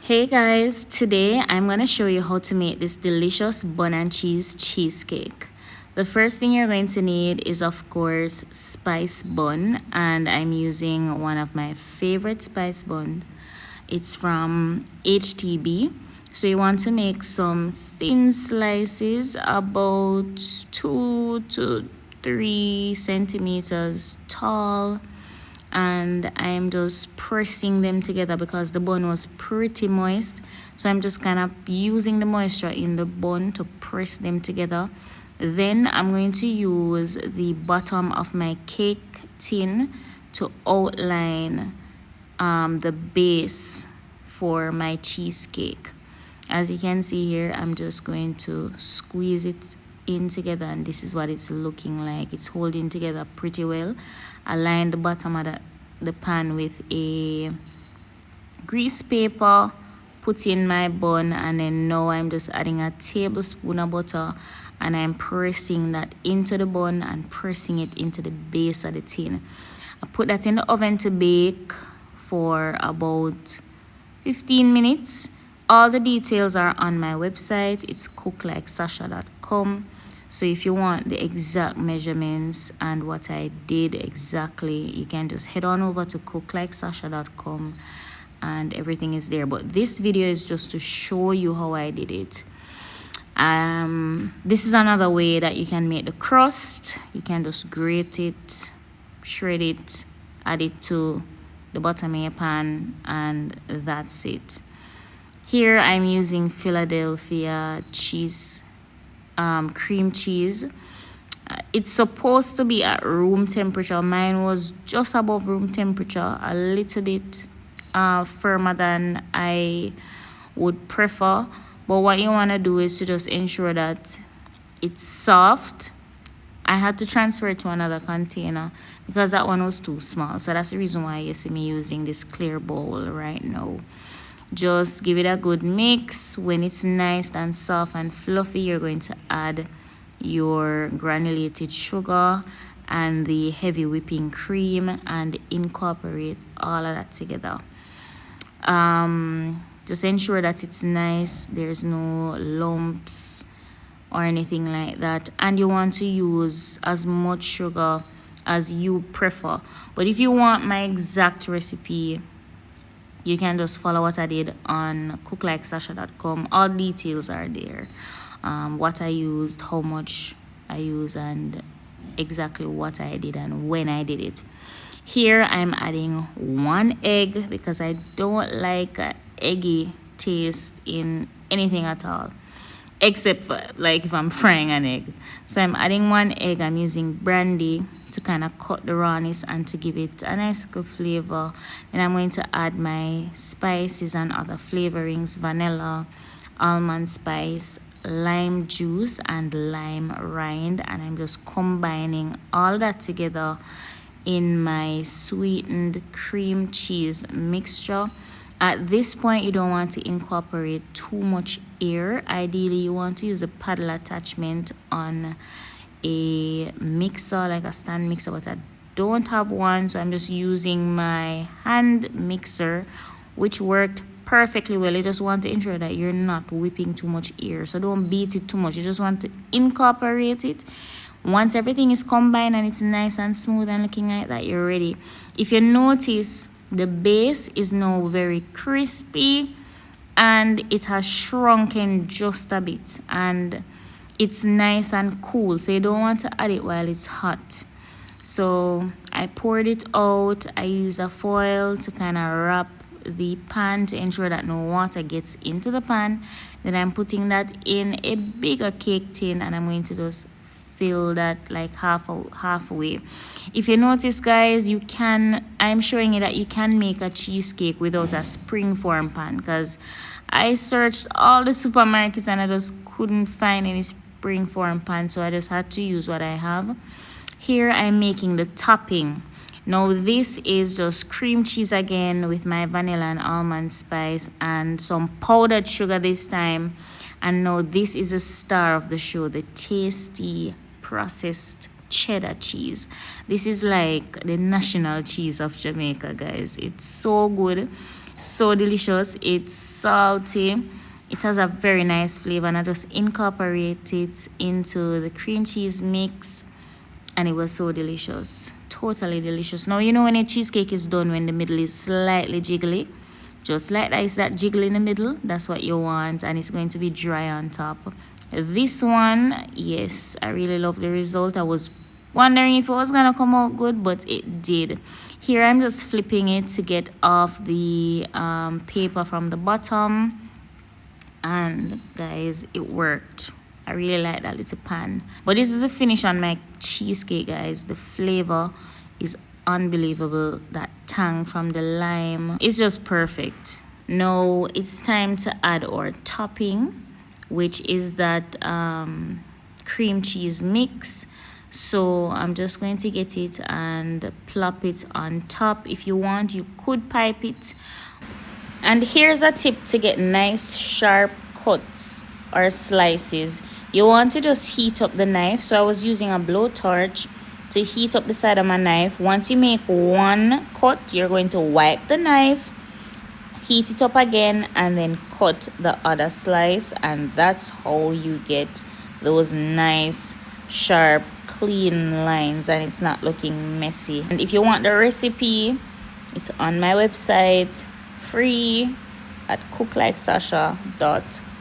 Hey guys, today I'm going to show you how to make this delicious bun and cheese cheesecake. The first thing you're going to need is of course spice bun, and I'm using one of my favorite spice buns. It's from HTB. So you want to make some thin slices about 2 to 3 centimeters tall, and I'm just pressing them together because the bun was pretty moist. So I'm just kind of using the moisture in the bun to press them together. Then I'm going to use the bottom of my cake tin to outline the base for my cheesecake. As you can see here, I'm just going to squeeze it in together, and this is what it's looking like. It's holding together pretty well. I lined the bottom of the pan with a grease paper, put in my bun, and then now I'm just adding a tablespoon of butter, and I'm pressing that into the bun and pressing it into the base of the tin. I put that in the oven to bake for about 15 minutes. All the details are on my website. It's cooklikesasha.com. So if you want the exact measurements and what I did exactly, you can just head on over to cooklikesasha.com and everything is there. But this video is just to show you how I did it. This is another way that you can make the crust. You can just grate it, shred it, add it to the bottom of your pan, and that's it. Here I'm using Philadelphia cheese, cream cheese. It's supposed to be at room temperature. Mine was just above room temperature, a little bit firmer than I would prefer. But what you want to do is to just ensure that it's soft. I had to transfer it to another container because that one was too small. So that's the reason why you see me using this clear bowl right now. Just give it a good mix. When it's nice and soft and fluffy, you're going to add your granulated sugar and the heavy whipping cream and incorporate all of that together. Just ensure that it's nice, there's no lumps or anything like that, and you want to use as much sugar as you prefer. But if you want my exact recipe, you can just follow what I did on cooklikesasha.com. All details are there. What I used, how much I used, and exactly what I did and when I did it. Here I'm adding 1 egg because I don't like an eggy taste in anything at all, except for like if I'm frying an egg. So I'm adding 1 egg. I'm using brandy to kind of cut the rawness and to give it a nice little flavor. Then I'm going to add my spices and other flavorings: vanilla, almond spice, lime juice, and lime rind. And I'm just combining all that together in my sweetened cream cheese mixture. At this point, you don't want to incorporate too much air. Ideally, you want to use a paddle attachment on a mixer, like a stand mixer, but I don't have one, so I'm just using my hand mixer, which worked perfectly well. You just want to ensure that you're not whipping too much air, so don't beat it too much. You just want to incorporate it. Once everything is combined and it's nice and smooth and looking like that, you're ready. If you notice, the base is now very crispy and it has shrunken just a bit, and it's nice and cool, so you don't want to add it while it's hot. So I poured it out. I used a foil to kind of wrap the pan to ensure that no water gets into the pan. Then I'm putting that in a bigger cake tin, and I'm going to just fill that like halfway. If you notice, guys, I'm showing you that you can make a cheesecake without a springform pan, because I searched all the supermarkets and I just couldn't find any springform pan, so I just had to use what I have. Here I'm making the topping. Now this is just cream cheese again with my vanilla and almond spice and some powdered sugar this time. And now this is a star of the show, the tasty processed cheddar cheese. This is like the national cheese of Jamaica, guys. It's so good. So delicious. It's salty. It has a very nice flavor, and I just incorporate it into the cream cheese mix, and it was so delicious. Totally delicious. Now, you know when a cheesecake is done, when the middle is slightly jiggly, just like that, is that jiggle in the middle, that's what you want, and it's going to be dry on top. This one, yes, I really love the result. I was wondering if it was gonna come out good, but it did. Here I'm just flipping it to get off the paper from the bottom, and guys, it worked. I really like that little pan. But this is the finish on my cheesecake, guys. The flavor is unbelievable. That tang from the lime is just perfect. Now it's time to add our topping, which is that cream cheese mix. So I'm just going to get it and plop it on top. If you want, you could pipe it. And here's a tip to get nice sharp cuts or slices. You want to just heat up the knife. So I was using a blowtorch to heat up the side of my knife. Once you make one cut, you're going to wipe the knife, heat it up again, and then cut the other slice. And that's how you get those nice sharp clean lines, and it's not looking messy. And if you want the recipe, it's on my website, free, at cooklikesasha.com.